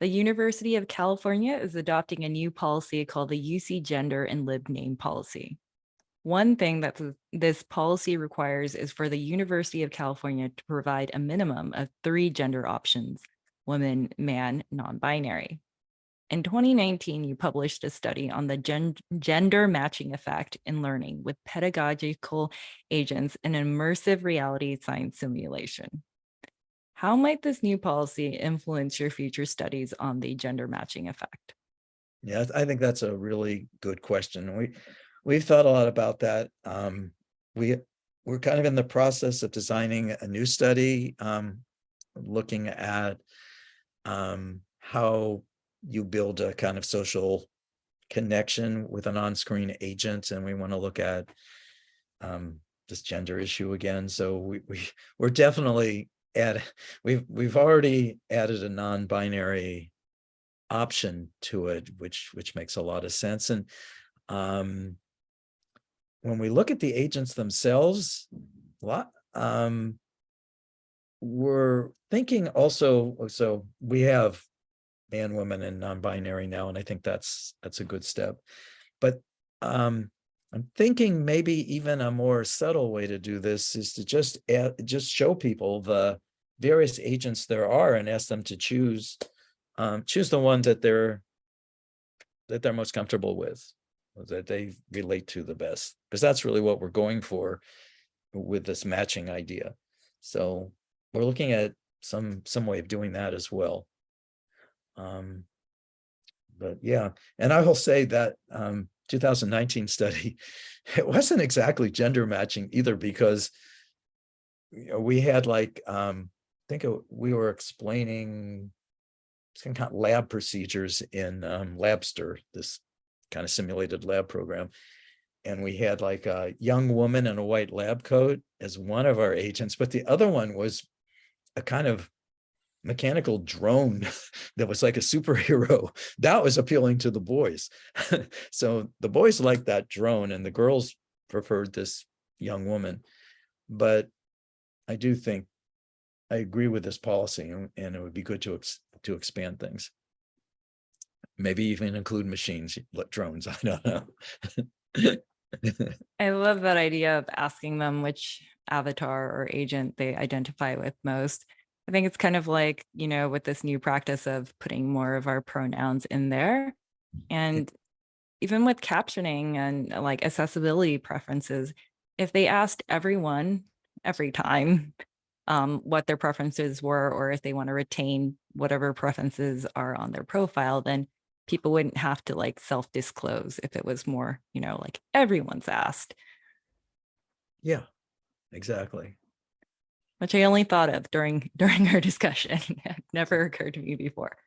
The University of California is adopting a new policy called the UC Gender and Lib Name Policy. One thing that this policy requires is for the University of California to provide a minimum of 3 gender options: woman, man, non-binary. In 2019, you published a study on the gender matching effect in learning with pedagogical agents in an immersive reality science simulation. How might this new policy influence your future studies on the gender matching effect? Yeah, I think that's a really good question. We've thought a lot about that. We we're kind of in the process of designing a new study, looking at how you build a kind of social connection with an on-screen agent, and we want to look at this gender issue again. So we're definitely we've already added a non-binary option to it, which makes a lot of sense. And when we look at the agents themselves, we're thinking also, so we have man, woman, and non-binary now, and I think that's a good step. But I'm thinking maybe even a more subtle way to do this is to just show people the various agents there are and ask them to choose the one that they're most comfortable with, that they relate to the best, because that's really what we're going for with this matching idea. So we're looking at some way of doing that as well. But yeah, and I will say that 2019 study, it wasn't exactly gender matching either, because we had like we were explaining some kind of lab procedures in Labster, this kind of simulated lab program. And we had like a young woman in a white lab coat as one of our agents, but the other one was a kind of mechanical drone that was like a superhero. That was appealing to the boys. So the boys liked that drone and the girls preferred this young woman. But I do think I agree with this policy, and it would be good to expand things. Maybe even include machines, drones. I don't know. I love that idea of asking them which avatar or agent they identify with most. I think it's kind of like, with this new practice of putting more of our pronouns in there. And even with captioning and like accessibility preferences, if they asked everyone every time what their preferences were, or if they want to retain whatever preferences are on their profile, then people wouldn't have to like self-disclose if it was more, like everyone's asked. Yeah, exactly. Which I only thought of during our discussion. It never occurred to me before.